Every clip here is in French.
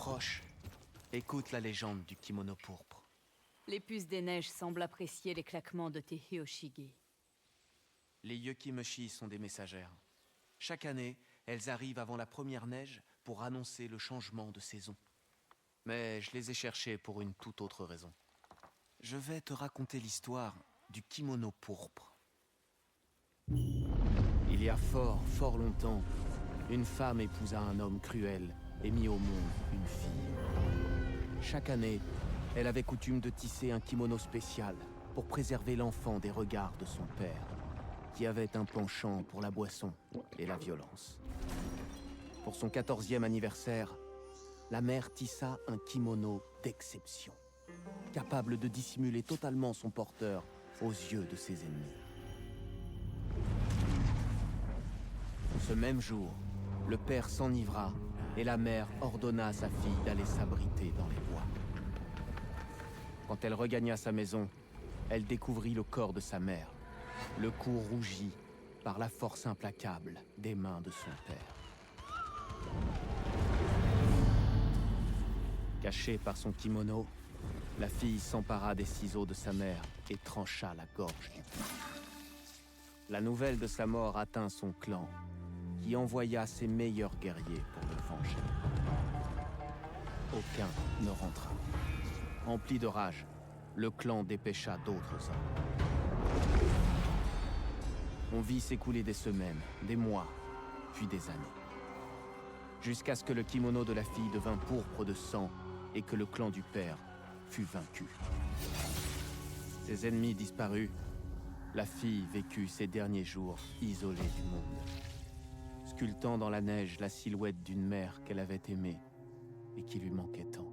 Approche. Écoute la légende du kimono pourpre. Les puces des neiges semblent apprécier les claquements de tes Hyoshige. Les Yukimushi sont des messagères. Chaque année, elles arrivent avant la première neige pour annoncer le changement de saison. Mais je les ai cherchées pour une toute autre raison. Je vais te raconter l'histoire du kimono pourpre. Il y a fort longtemps, une femme épousa un homme cruel et mit au monde une fille. Chaque année, elle avait coutume de tisser un kimono spécial pour préserver l'enfant des regards de son père, qui avait un penchant pour la boisson et la violence. Pour son 14e anniversaire, la mère tissa un kimono d'exception, capable de dissimuler totalement son porteur aux yeux de ses ennemis. Ce même jour, le père s'enivra et la mère ordonna à sa fille d'aller s'abriter dans les bois. Quand elle regagna sa maison, elle découvrit le corps de sa mère, le cou rougi par la force implacable des mains de son père. Cachée par son kimono, la fille s'empara des ciseaux de sa mère et trancha la gorge du père. La nouvelle de sa mort atteint son clan, qui envoya ses meilleurs guerriers pour le venger. Aucun ne rentra. Empli de rage, le clan dépêcha d'autres hommes. On vit s'écouler des semaines, des mois, puis des années. Jusqu'à ce que le kimono de la fille devint pourpre de sang et que le clan du père fut vaincu. Ses ennemis disparus, la fille vécut ses derniers jours isolée du monde, sculptant dans la neige la silhouette d'une mère qu'elle avait aimée et qui lui manquait tant.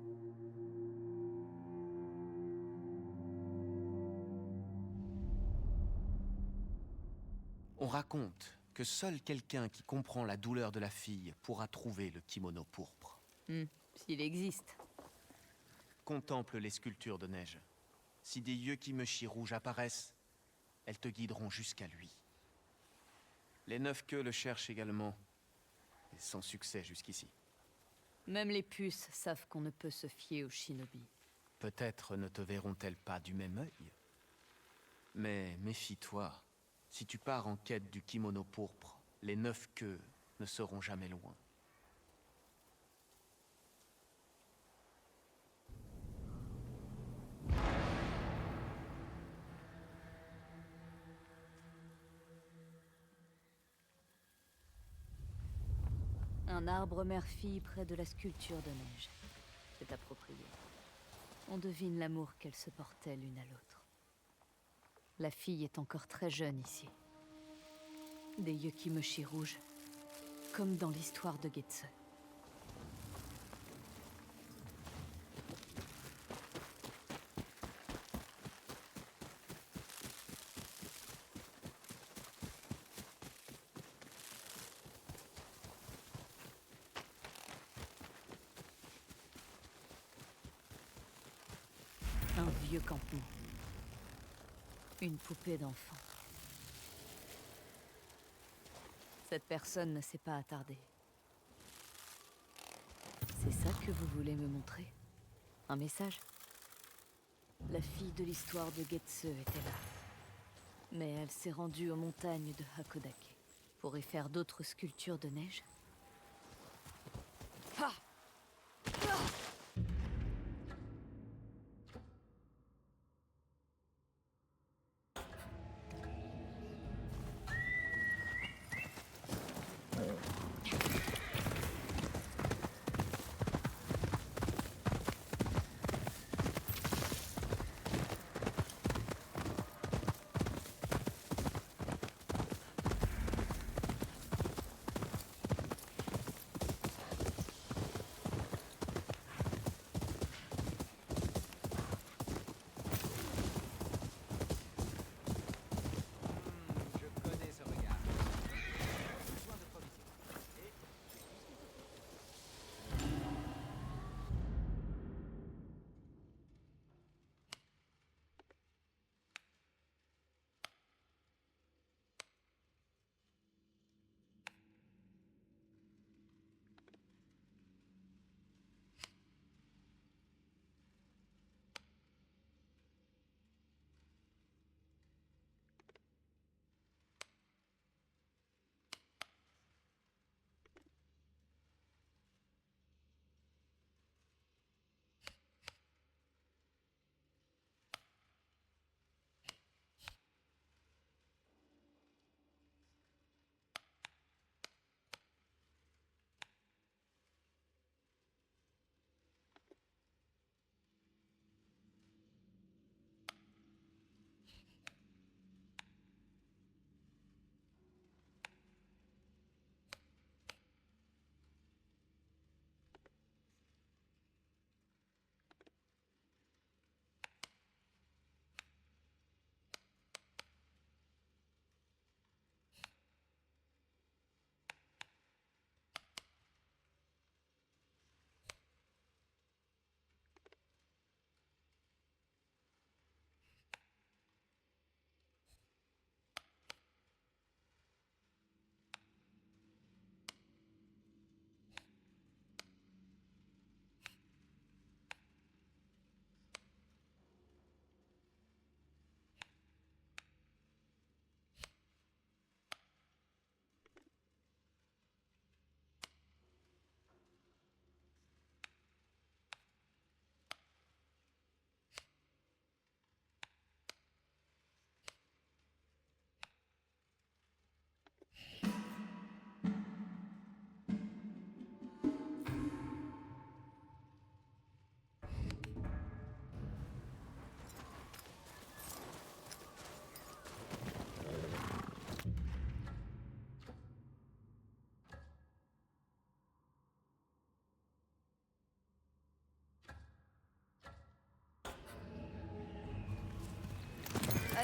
On raconte que seul quelqu'un qui comprend la douleur de la fille pourra trouver le kimono pourpre. S'il existe. Contemple les sculptures de neige. Si des Yukimushi rouges apparaissent, elles te guideront jusqu'à lui. Les 9 queues le cherchent également, et sans succès jusqu'ici. Même les puces savent qu'on ne peut se fier aux shinobi. Peut-être ne te verront-elles pas du même œil. Mais méfie-toi. Si tu pars en quête du kimono pourpre, les 9 queues ne seront jamais loin. Un arbre mère-fille près de la sculpture de neige. C'est approprié. On devine l'amour qu'elles se portaient l'une à l'autre. La fille est encore très jeune ici. Des Yukimushi rouges, comme dans l'histoire de Getsue. Un vieux campement. Une poupée d'enfant. Cette personne ne s'est pas attardée. C'est ça que vous voulez me montrer? Un message? La fille de l'histoire de Getsue était là. Mais elle s'est rendue aux montagnes de Hakodake pour y faire d'autres sculptures de neige. Ha!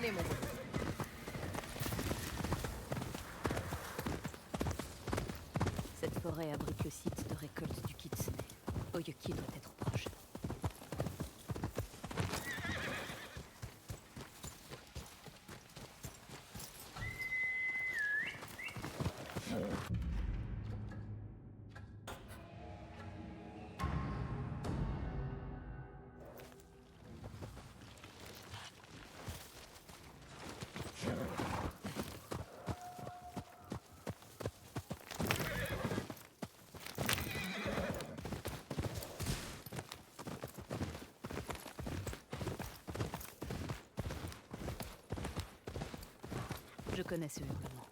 Allez, mon beau. Cette forêt abrite le site de récolte du kitsune. Oyuki doit être proche. Je connais ce hurlement.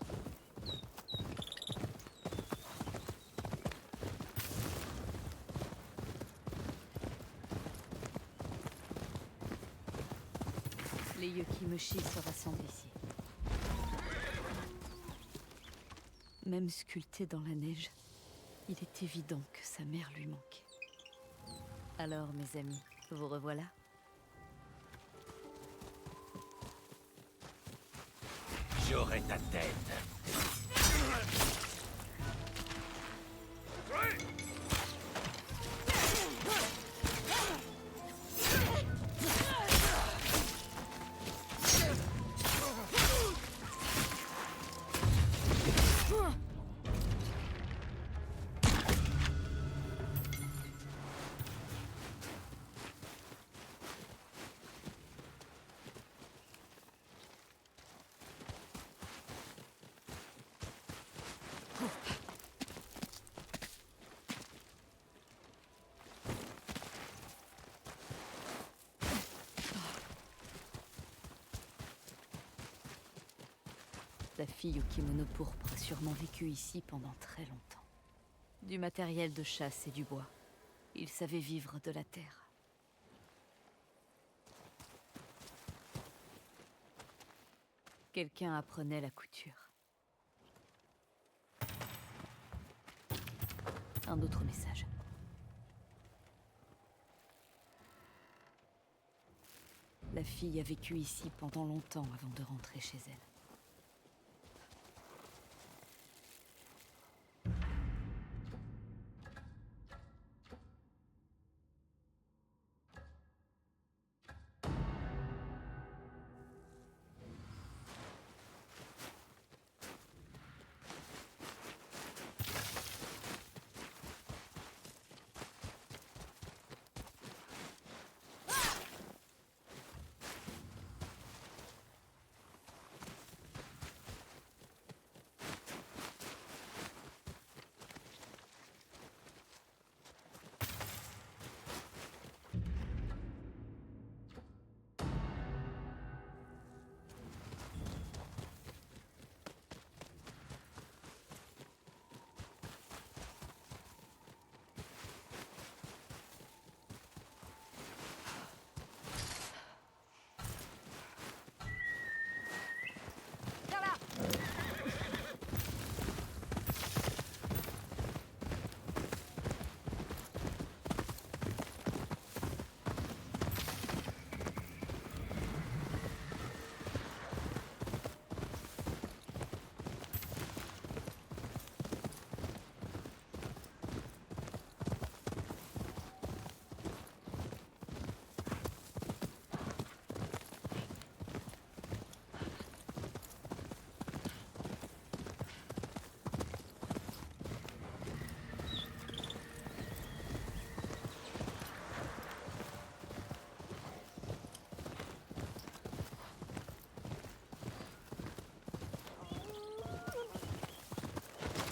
Les Yukimoshi se rassemblent ici. Même sculpté dans la neige, il est évident que sa mère lui manque. Alors, mes amis, vous revoilà? J'aurai ta tête. La fille au kimono pourpre a sûrement vécu ici pendant très longtemps. Du matériel de chasse et du bois. Il savait vivre de la terre. Quelqu'un apprenait la couture. Un autre message. La fille a vécu ici pendant longtemps avant de rentrer chez elle.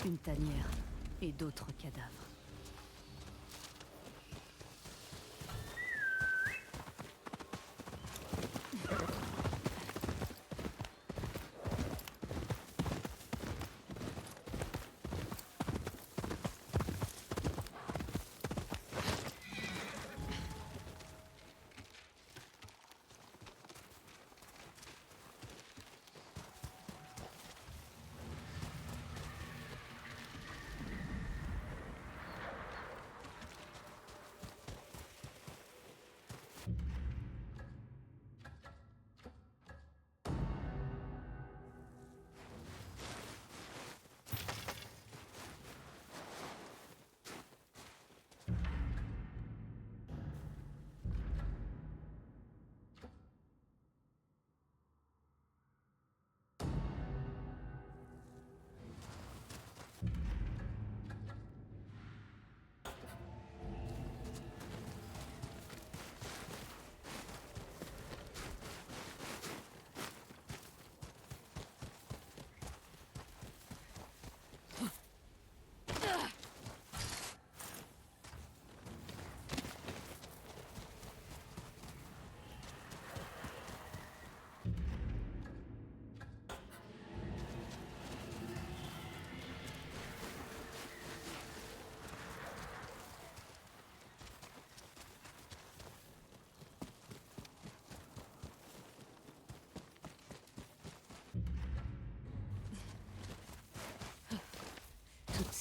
Une tanière et d'autres cadavres.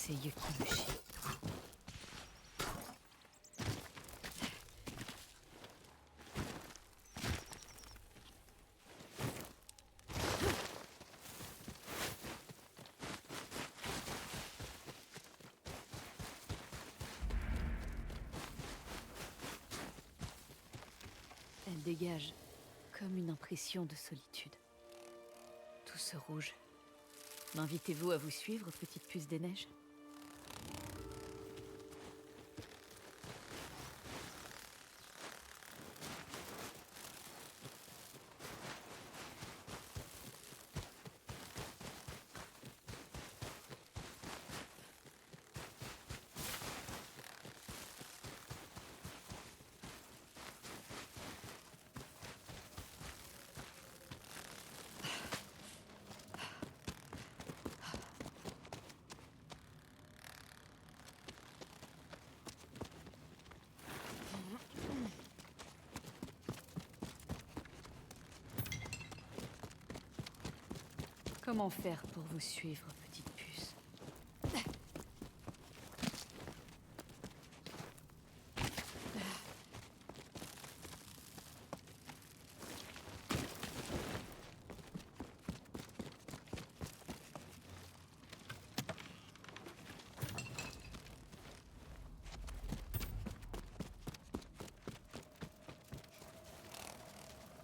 ces Yukimushi. Elle dégage comme une impression de solitude. Tout ce rouge. M'invitez-vous à vous suivre, petite puce des neiges? Comment faire pour vous suivre, petite puce?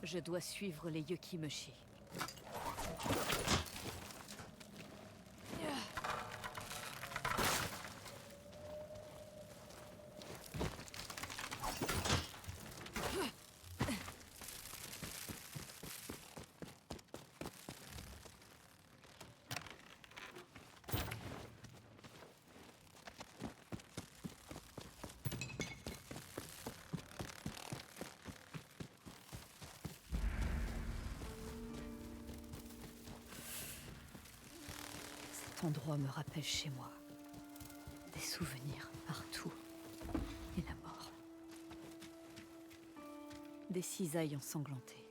Je dois suivre les Yukimushi. Cet endroit me rappelle chez moi. Des souvenirs partout. Et la mort. Des cisailles ensanglantées.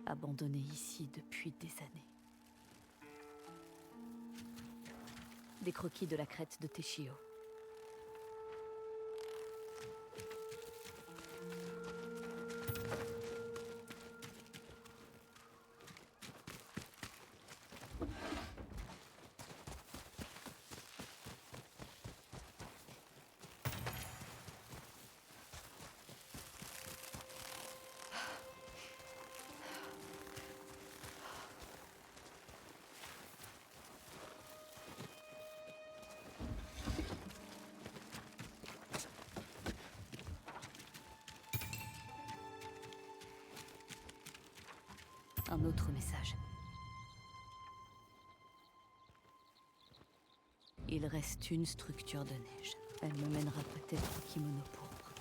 Abandonnées ici depuis des années. Des croquis de la crête de Teshio. Un autre message. Il reste une structure de neige. Elle me mènera peut-être au kimono pourpre.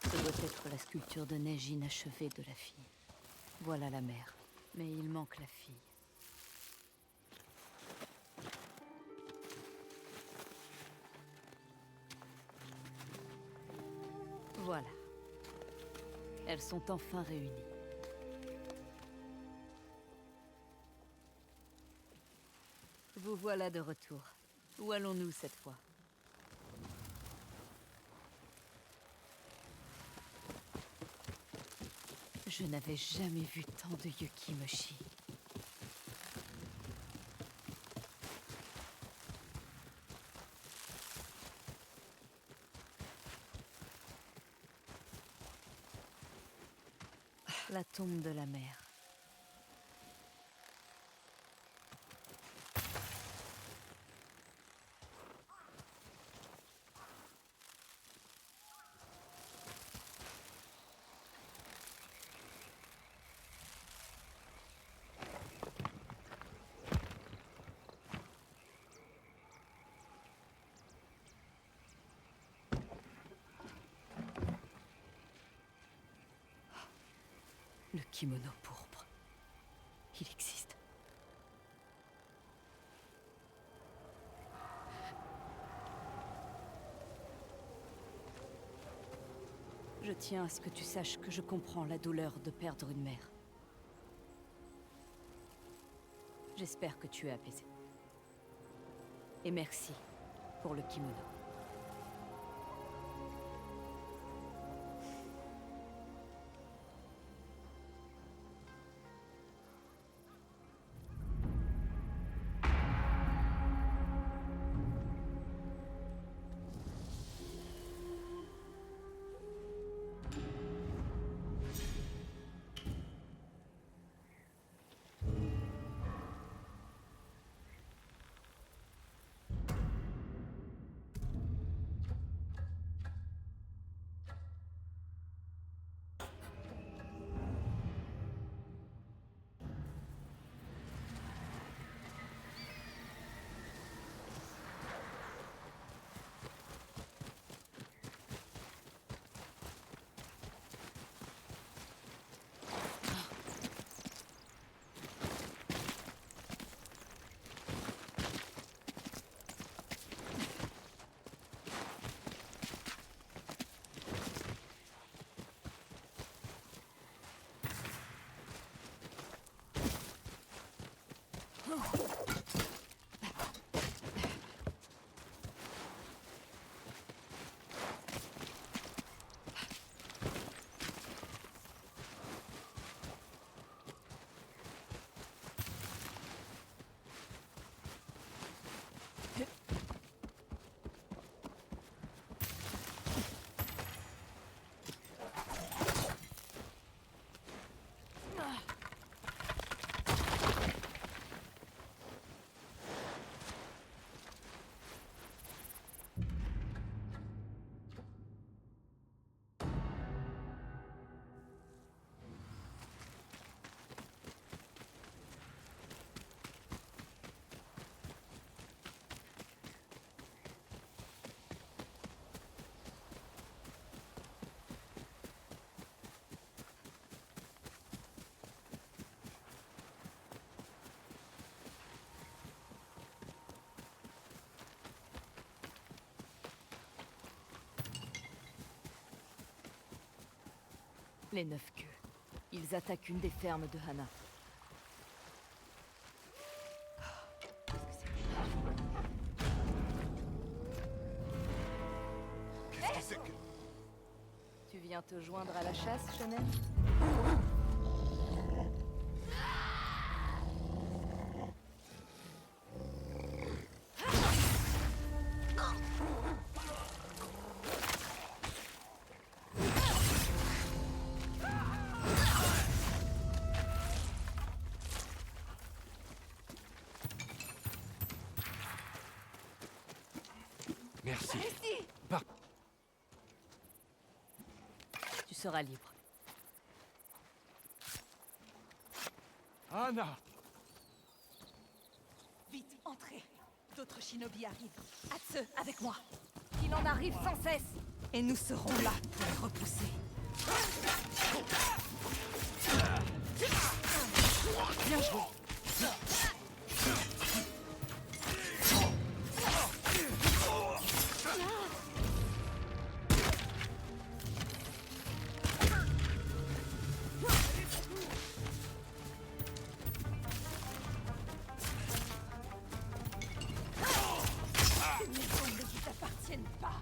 Ce doit être la sculpture de neige inachevée de la fille. Voilà la mère, mais il manque la fille. Voilà. Elles sont enfin réunies. Vous voilà de retour. Où allons-nous cette fois? Je n'avais jamais vu tant de Yukimushi. La tombe de la mère. Le kimono pourpre. Il existe. Je tiens à ce que tu saches que je comprends la douleur de perdre une mère. J'espère que tu es apaisé. Et merci pour le kimono. Les 9 queues. Ils attaquent une des fermes de Hana. Qu'est-ce que c'est que... Tu viens te joindre à la chasse, Chanel? Merci. Tu seras libre. Anna! Vite, entrez. D'autres shinobi arrivent. Hatsu, avec moi. Qu'il en arrive sans cesse. Et nous serons là pour les repousser. Bien joué. Ces maisons ne vous appartiennent pas.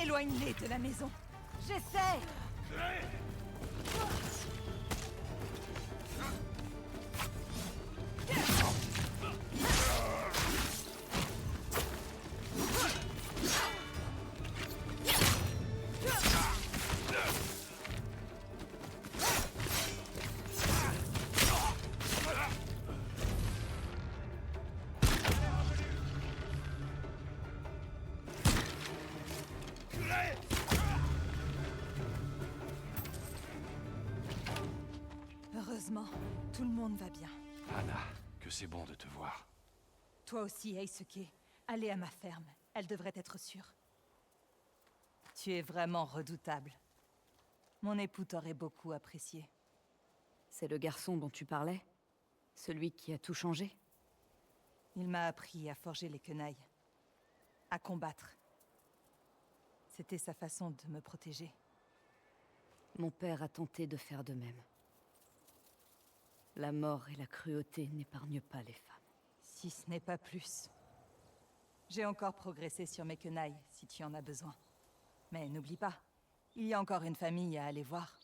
Éloigne-les de la maison. J'essaie. Heureusement, tout le monde va bien. Anna, que c'est bon de te voir. Toi aussi, Eisuke. Allez à ma ferme. Elle devrait être sûre. Tu es vraiment redoutable. Mon époux t'aurait beaucoup apprécié. C'est le garçon dont tu parlais? Celui qui a tout changé? Il m'a appris à forger les quenailles. À combattre. C'était sa façon de me protéger. Mon père a tenté de faire de même. La mort et la cruauté n'épargnent pas les femmes. Si ce n'est pas plus. J'ai encore progressé sur mes quenailles, si tu en as besoin. Mais n'oublie pas, il y a encore une famille à aller voir.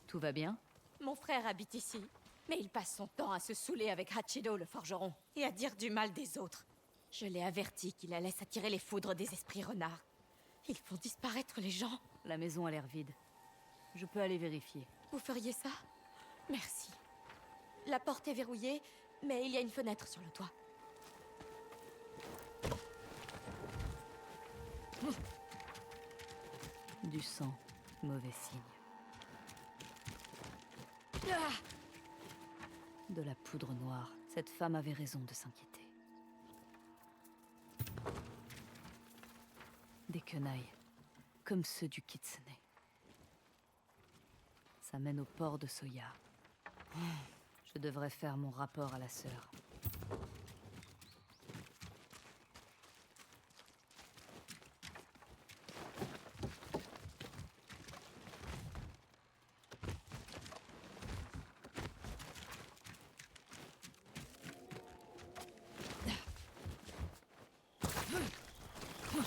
Tout va bien? Mon frère habite ici, mais il passe son temps à se saouler avec Hachido le forgeron et à dire du mal des autres. Je l'ai averti qu'il allait s'attirer les foudres des esprits renards. Ils font disparaître les gens. La maison a l'air vide. Je peux aller vérifier. Vous feriez ça? Merci. La porte est verrouillée, mais il y a une fenêtre sur le toit. Du sang, mauvais signe. Ah! De la poudre noire. Cette femme avait raison de s'inquiéter. Des quenailles, comme ceux du Kitsune. Ça mène au port de Soya. Je devrais faire mon rapport à la sœur.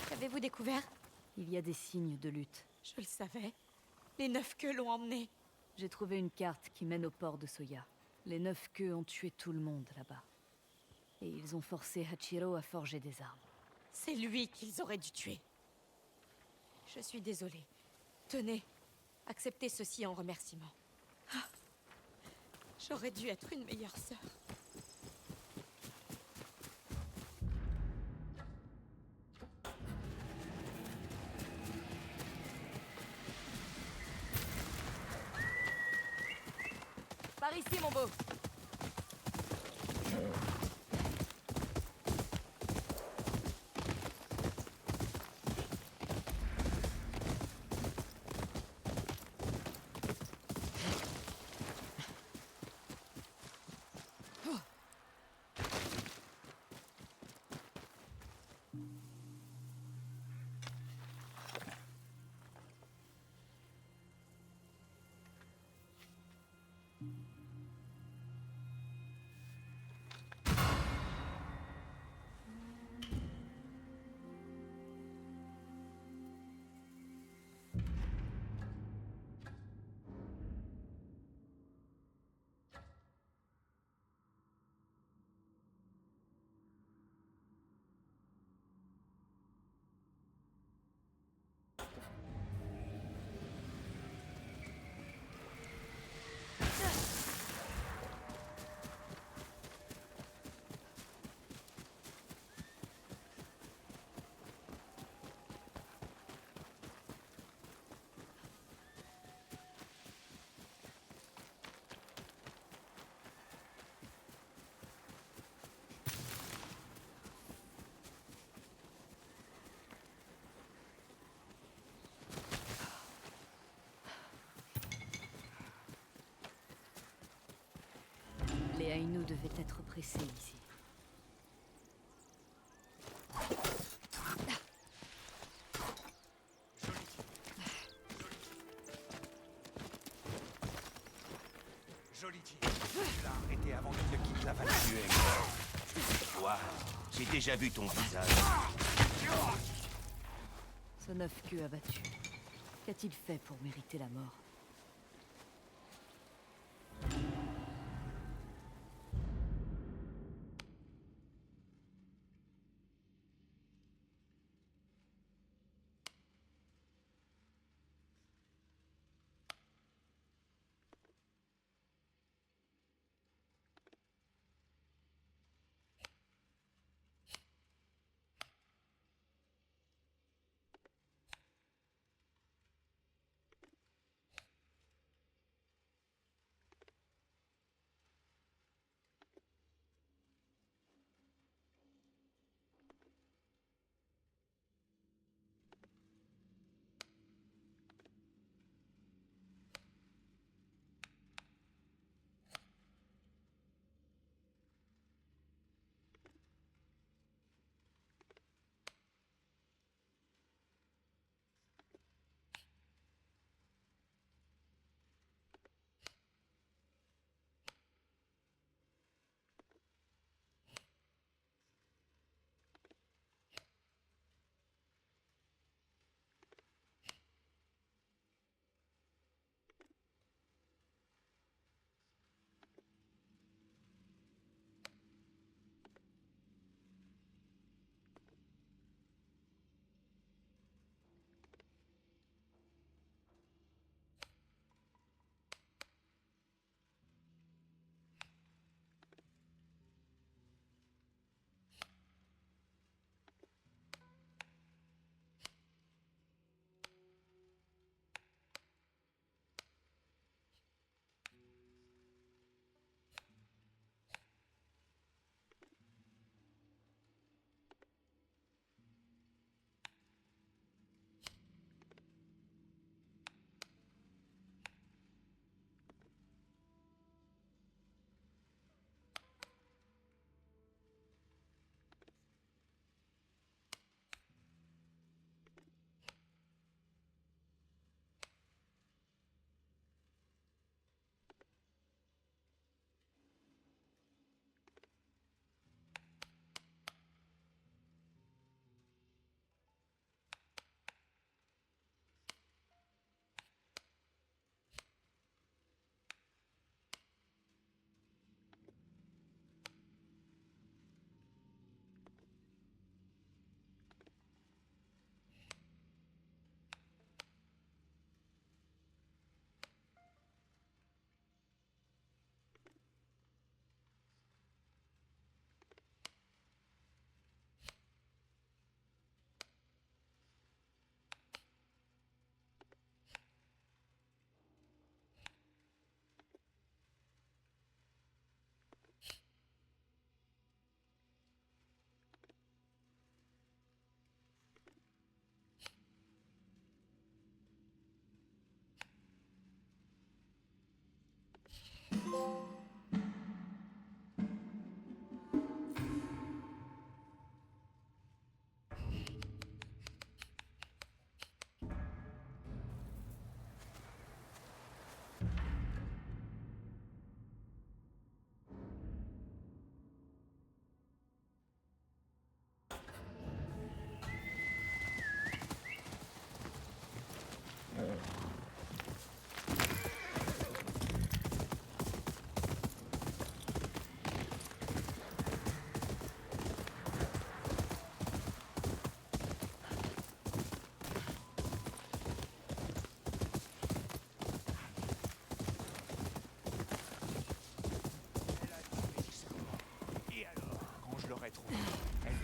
Qu'avez-vous découvert? Il y a des signes de lutte. Je le savais. Les 9 queues l'ont emmené. J'ai trouvé une carte qui mène au port de Soya. Les 9 queues ont tué tout le monde là-bas. Et ils ont forcé Hachiro à forger des armes. C'est lui qu'ils auraient dû tuer. Je suis désolée. Tenez, acceptez ceci en remerciement. Ah, j'aurais dû être une meilleure sœur. Par ici, mon beau. Les Ainu devaient être pressés ici. Jollity, tu l'as arrêté avant qu'il ne quitte la vallée du Heng. Toi, j'ai déjà vu ton visage. Ce 9 queues abattu. Qu'a-t-il fait pour mériter la mort?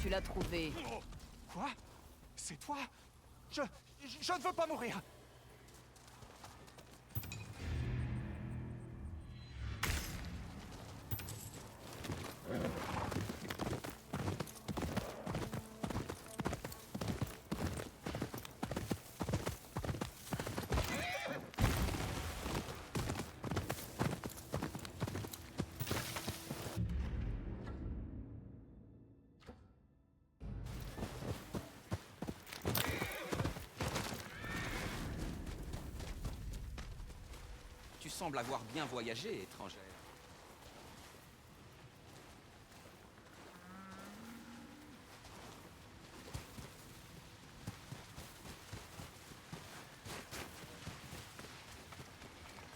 Tu l'as trouvé. Oh, quoi? C'est toi? Je ne veux pas mourir! Tu sembles avoir bien voyagé, étrangère.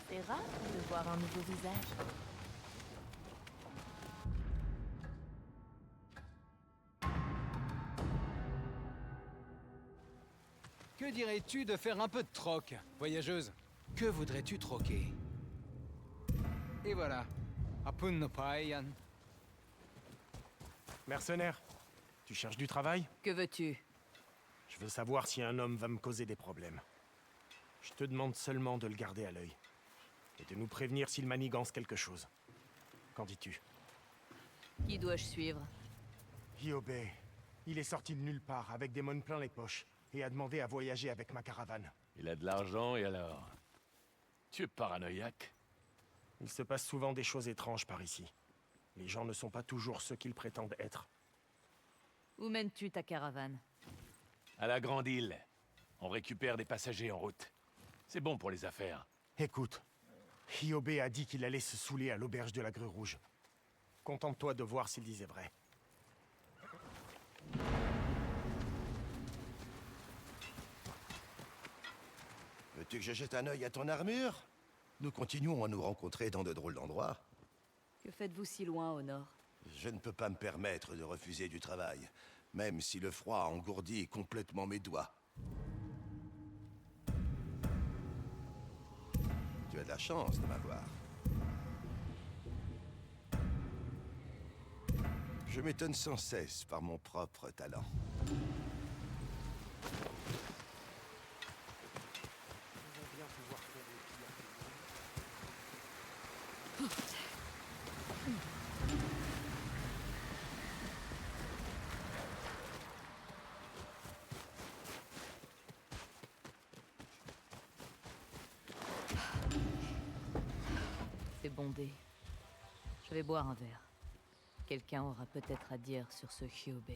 C'est rare de voir un nouveau visage. Que dirais-tu de faire un peu de troc, voyageuse? Que voudrais-tu troquer? Et voilà. Apun no Payan. Mercenaire, tu cherches du travail? Que veux-tu? Je veux savoir si un homme va me causer des problèmes. Je te demande seulement de le garder à l'œil. Et de nous prévenir s'il manigance quelque chose. Qu'en dis-tu? Qui dois-je suivre? Hyobe, il est sorti de nulle part avec des monnaies plein les poches et a demandé à voyager avec ma caravane. Il a de l'argent et alors? Tu es paranoïaque? Il se passe souvent des choses étranges par ici. Les gens ne sont pas toujours ceux qu'ils prétendent être. Où mènes-tu ta caravane? À la Grande Île. On récupère des passagers en route. C'est bon pour les affaires. Écoute, Hyobe a dit qu'il allait se saouler à l'auberge de la Grue Rouge. Contente-toi de voir s'il disait vrai. Veux-tu que je jette un œil à ton armure? Nous continuons à nous rencontrer dans de drôles d'endroits. Que faites-vous si loin au nord? Je ne peux pas me permettre de refuser du travail, même si le froid engourdit complètement mes doigts. Tu as de la chance de m'avoir. Je m'étonne sans cesse par mon propre talent. C'est bondé. Je vais boire un verre. Quelqu'un aura peut-être à dire sur ce Hyobe.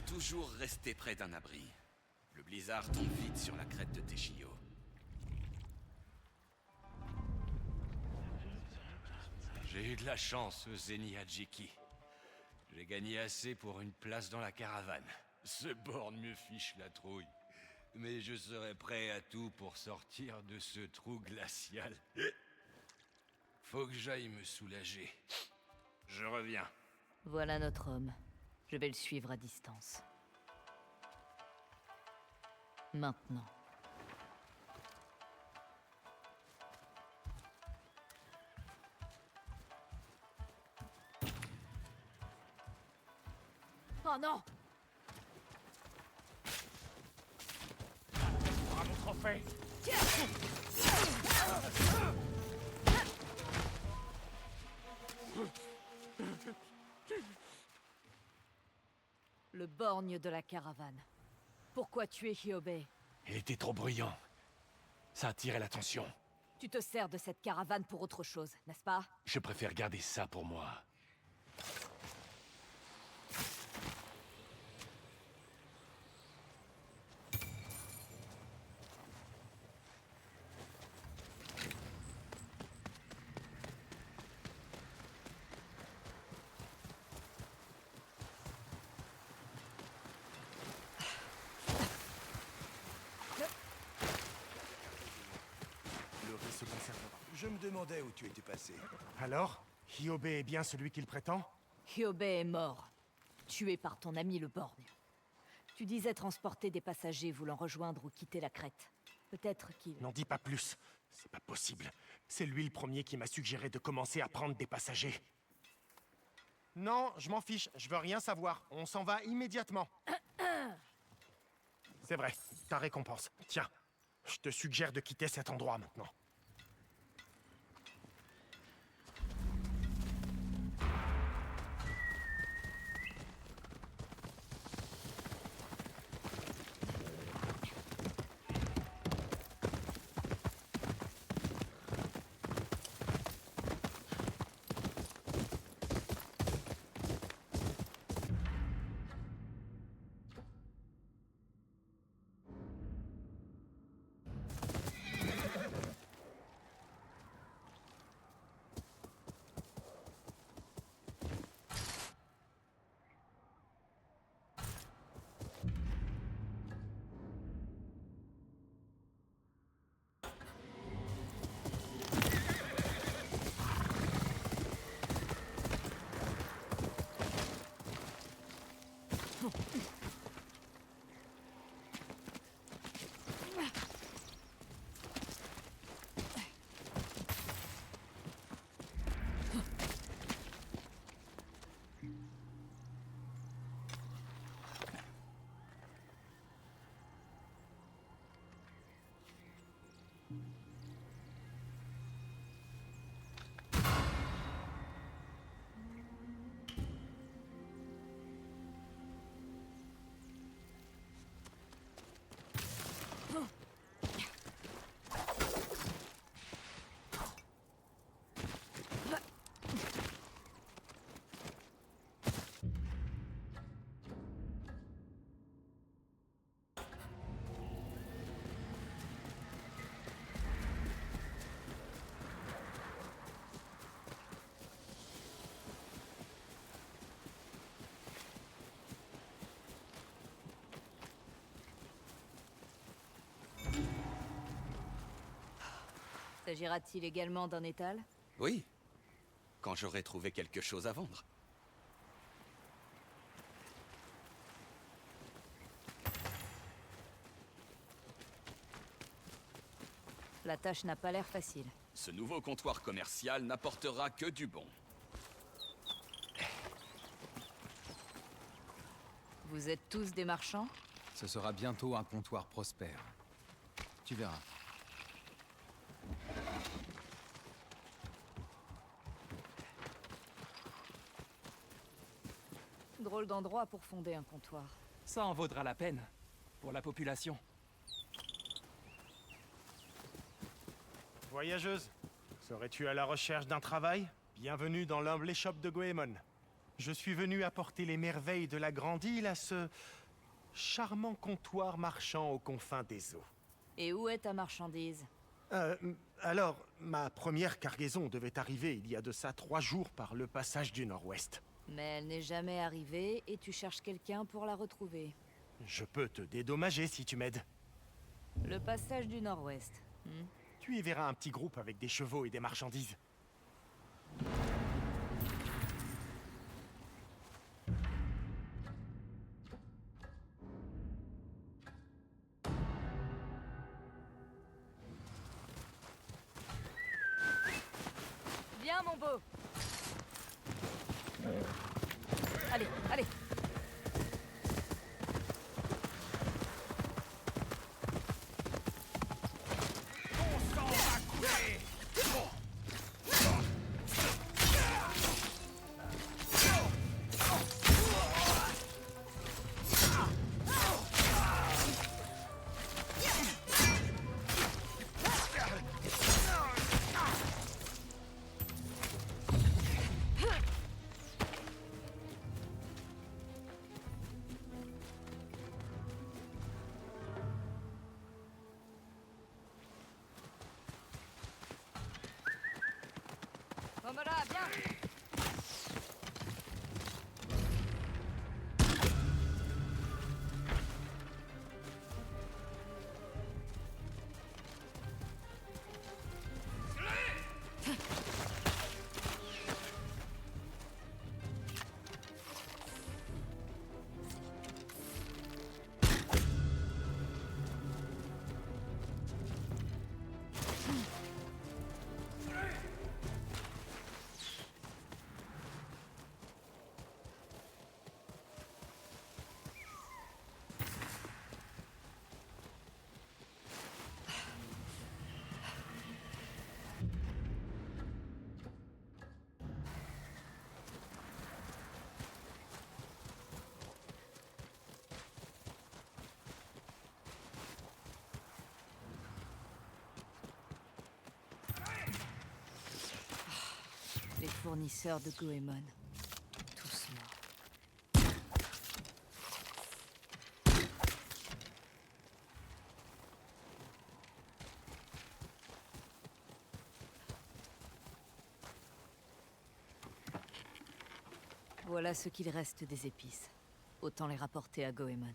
Toujours rester près d'un abri. Le blizzard tombe vite sur la crête de Teshio. J'ai eu de la chance au Zeni Hajiki. J'ai gagné assez pour une place dans la caravane. Ce borgne me fiche la trouille. Mais je serai prêt à tout pour sortir de ce trou glacial. Faut que j'aille me soulager. Je reviens. Voilà notre homme. Je vais le suivre à distance. Maintenant. Oh non! Ah, mon trophée! Le borgne de la caravane. Pourquoi tuer Hyobe? Il était trop bruyant. Ça attirait l'attention. Tu te sers de cette caravane pour autre chose, n'est-ce pas? Je préfère garder ça pour moi. Le riz se conservera. Je me demandais où tu étais passé. Alors, Hyobe est bien celui qu'il prétend? Hyobe est mort. Tué par ton ami le borgne. Tu disais transporter des passagers voulant rejoindre ou quitter la Crète. Peut-être qu'il... N'en dis pas plus. C'est pas possible. C'est lui le premier qui m'a suggéré de commencer à prendre des passagers. Non, je m'en fiche. Je veux rien savoir. On s'en va immédiatement. C'est vrai. Ta récompense. Tiens. Je te suggère de quitter cet endroit maintenant. S'agira-t-il également d'un étal? Oui, quand j'aurai trouvé quelque chose à vendre. La tâche n'a pas l'air facile. Ce nouveau comptoir commercial n'apportera que du bon. Vous êtes tous des marchands? Ce sera bientôt un comptoir prospère. Tu verras. Drôle d'endroit pour fonder un comptoir. Ça en vaudra la peine, pour la population. Voyageuse, serais-tu à la recherche d'un travail? Bienvenue dans l'humble échoppe de Goemon. Je suis venu apporter les merveilles de la Grande Île à ce charmant comptoir marchand aux confins des eaux. Et où est ta marchandise? Alors, ma première cargaison devait arriver il y a de ça 3 jours par le passage du Nord-Ouest. Mais elle n'est jamais arrivée et tu cherches quelqu'un pour la retrouver. Je peux te dédommager si tu m'aides. Le passage du Nord-Ouest. Tu y verras un petit groupe avec des chevaux et des marchandises. Viens, mon beau. Allez, allez. On s'en va couler. Momora, viens. fournisseurs de Goemon. Tous morts. Voilà ce qu'il reste des épices. Autant les rapporter à Goemon.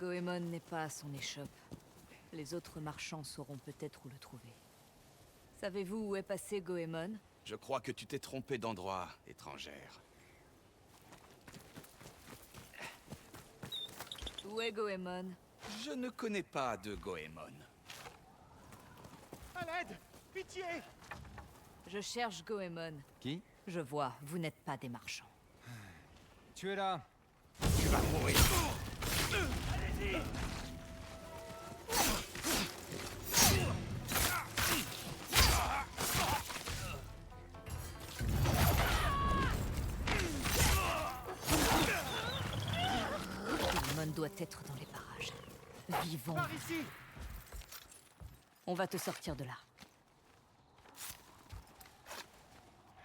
Goemon n'est pas à son échoppe. Les autres marchands sauront peut-être où le trouver. Savez-vous où est passé Goemon? Je crois que tu t'es trompé d'endroit, étrangère. Où est Goemon? Je ne connais pas de Goemon. À l'aide! Pitié! Je cherche Goemon. Qui? Je vois, vous n'êtes pas des marchands. Tu es là. Tu vas mourir. Allez-y! Goemon doit être dans les parages. Vivons. Par ici! On va te sortir de là.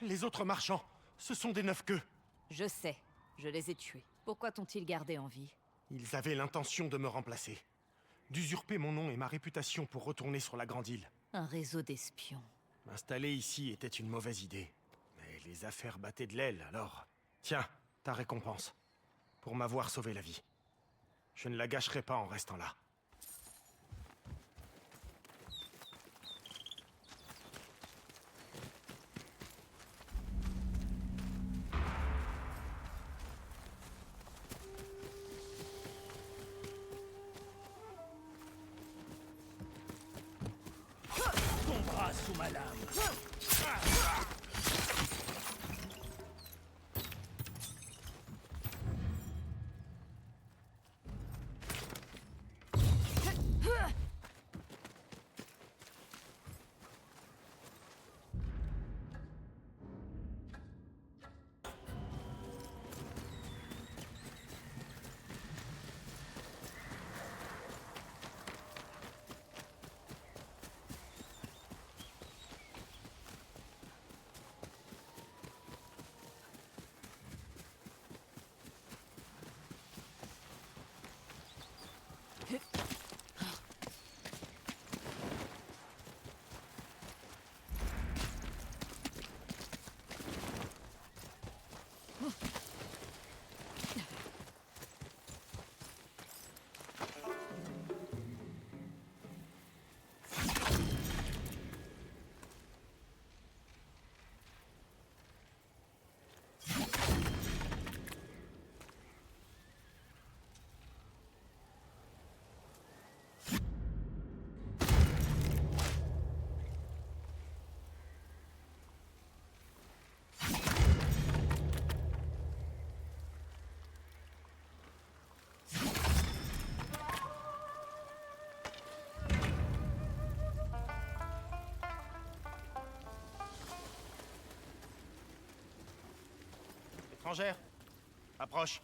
Les autres marchands, ce sont des neuf-queues. Je sais, je les ai tués. Pourquoi t'ont-ils gardé en vie? Ils avaient l'intention de me remplacer. D'usurper mon nom et ma réputation pour retourner sur la Grande Île. Un réseau d'espions. M'installer ici était une mauvaise idée. Mais les affaires battaient de l'aile, alors... Tiens, ta récompense. Pour m'avoir sauvé la vie. Je ne la gâcherai pas en restant là. Ton bras sous ma lame. Étrangère, approche.